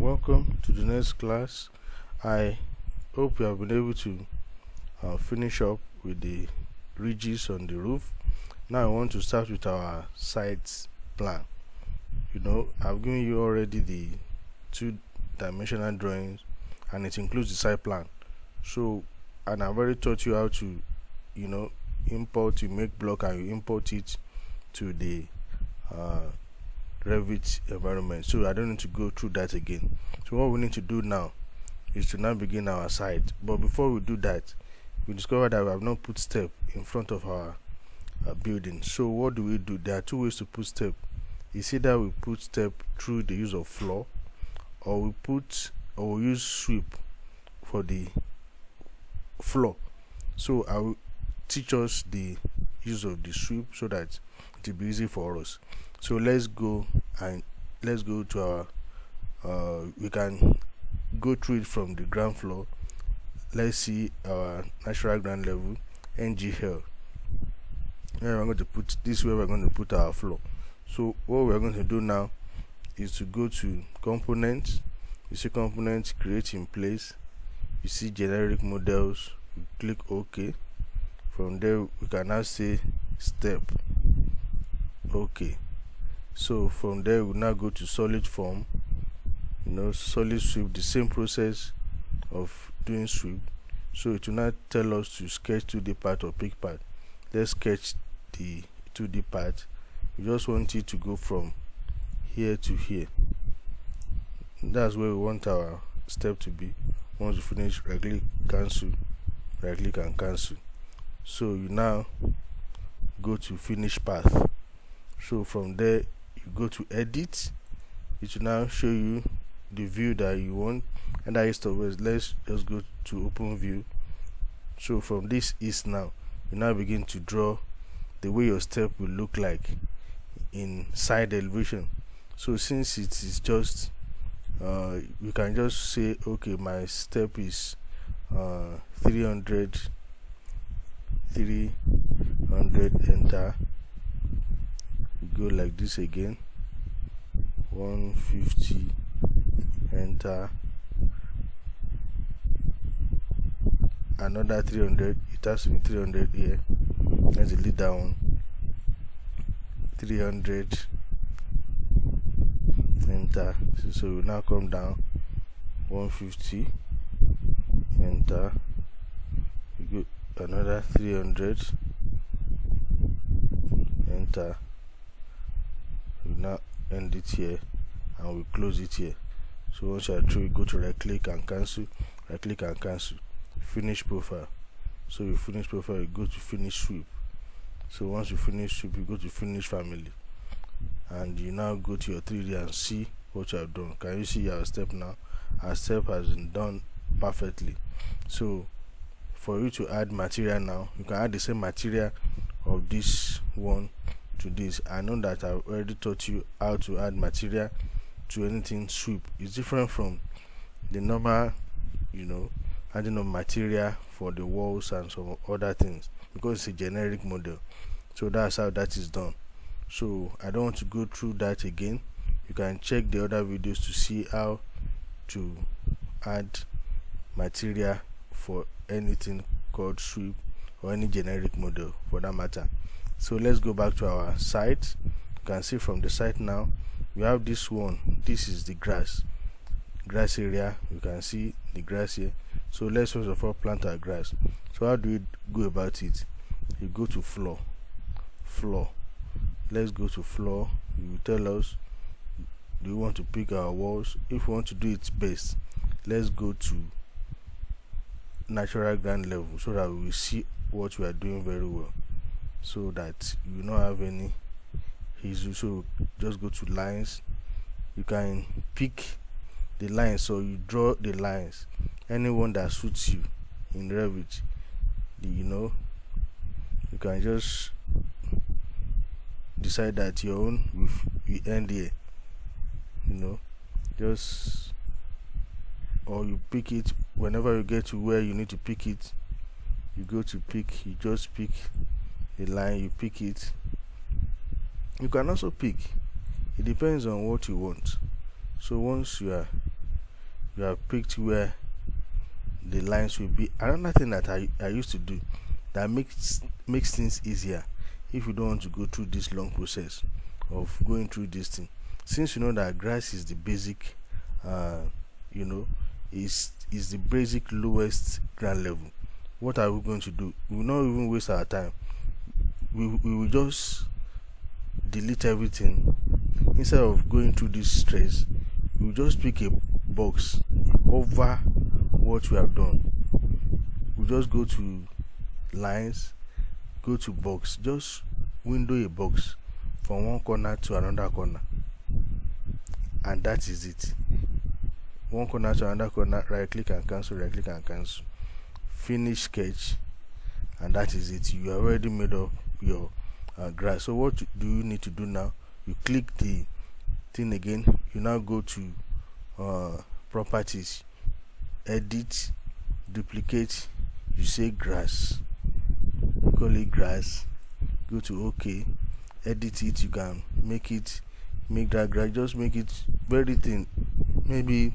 Welcome to the next class. I hope you have been able to finish up with the ridges on the roof. Now I want to start with our sides plan. I've given you already the two-dimensional drawings, and it includes the side plan. And I've already taught you how to import, you make block and you import it to the Revit environment, so I don't need to go through that again. So what we need to do now is to now begin our site. But before we do that, we discover that we have not put step in front of our building. So what do? There are two ways to put step. It's either we put step through the use of floor, or we use sweep for the floor. So I will teach us the use of the sweep so that it will be easy for us. So let's go to our we can go through it from the ground floor. Let's see our natural ground level, NGL. Where we're going to put this, where we're going to put our floor. So what we're going to do now is to go to components. You see components, create in place. You see generic models. You click OK. From there we can now say step. OK. So from there we now go to solid form. Solid sweep, the same process of doing sweep. So it will not tell us to sketch 2D part or pick part. Let's sketch the 2D part. We just want it to go from here to here. That's where we want our step to be. Once we finish, right click, cancel, right click and cancel. So you now go to finish path. So from there you go to edit. It will now show you the view that you want, and that is always. Let's just go to open view. So from this is now you now begin to draw the way your step will look like in side elevation. So since it is just you can just say, okay, my step is 300, enter. Go like this again, 150, enter, another 300. It has to be 300 here. Let's delete that one. 300, enter. So we now come down, 150, enter. You go another 300, enter. We now end it here and we close it here. So once you are through, you go to right click and cancel, right click and cancel, finish profile. So you finish profile, you go to finish sweep. So once you finish sweep, you go to finish family, and you now go to your 3D and see what you have done. Can you see our step now? Our step has been done perfectly. So for you to add material now, you can add the same material of this one to this. I know that I've already taught you how to add material to anything sweep. It's different from the normal adding of material for the walls and some other things, because it's a generic model. So that's how that is done. So I don't want to go through that again. You can check the other videos to see how to add material for anything called sweep or any generic model for that matter. So let's go back to our site. You can see from the site now we have this one. This is the grass area. You can see the grass here. So let's first of all plant our grass. So how do we go about it? You go to floor. Let's go to floor. You will tell us, do you want to pick our walls? If we want to do it best, let's go to natural ground level so that we will see what we are doing very well, so that you will not have any issue. So just go to lines. You can pick the lines, so you draw the lines, anyone that suits you in Revit. You can just decide that your own will end here, just, or you pick it whenever you get to where you need to pick it. You go to pick, you just pick a line, you pick it. You can also pick, it depends on what you want. So once you are you have picked where the lines will be. Another thing that I used to do that makes things easier if you don't want to go through this long process of going through this thing, since you know that grass is the basic is the basic lowest ground level. What are we going to do? We will not even waste our time. We will just delete everything. Instead of going through this stress, we will just pick a box over what we have done. We just go to lines, go to box, just window a box from one corner to another corner, and that is it. One corner to another corner, right click and cancel, right click and cancel, finish sketch, and that is it. You have already made up your grass. So what do you need to do now? You click the thing again. You now go to properties, edit, duplicate, you say grass, call it grass, go to OK, edit it. You can make that grass, just make it very thin, maybe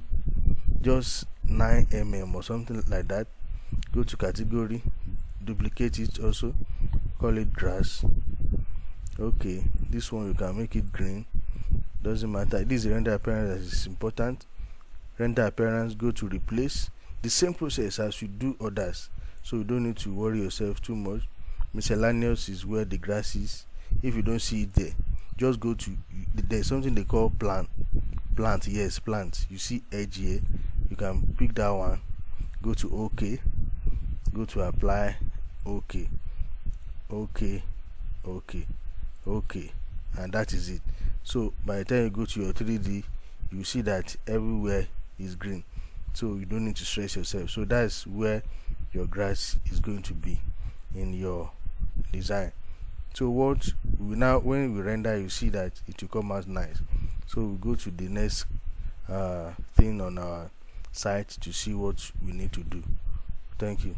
just 9 mm or something like that. Go to category, duplicate it also, call it grass. Okay, this one you can make it green, doesn't matter. This is render appearance that is important. Render appearance, go to replace. The same process as you do others, so you don't need to worry yourself too much. Miscellaneous is where the grass is. If you don't see it there, just go to, there's something they call plant. Yes, plant. You see edge here, you can pick that one, go to OK, go to apply, OK, and that is it. So by the time you go to your 3D, you see that everywhere is green, so you don't need to stress yourself. So that's where your grass is going to be in your design. So what we now, when we render, you see that it will come out nice. So we go to the next thing on our site to see what we need to do. Thank you.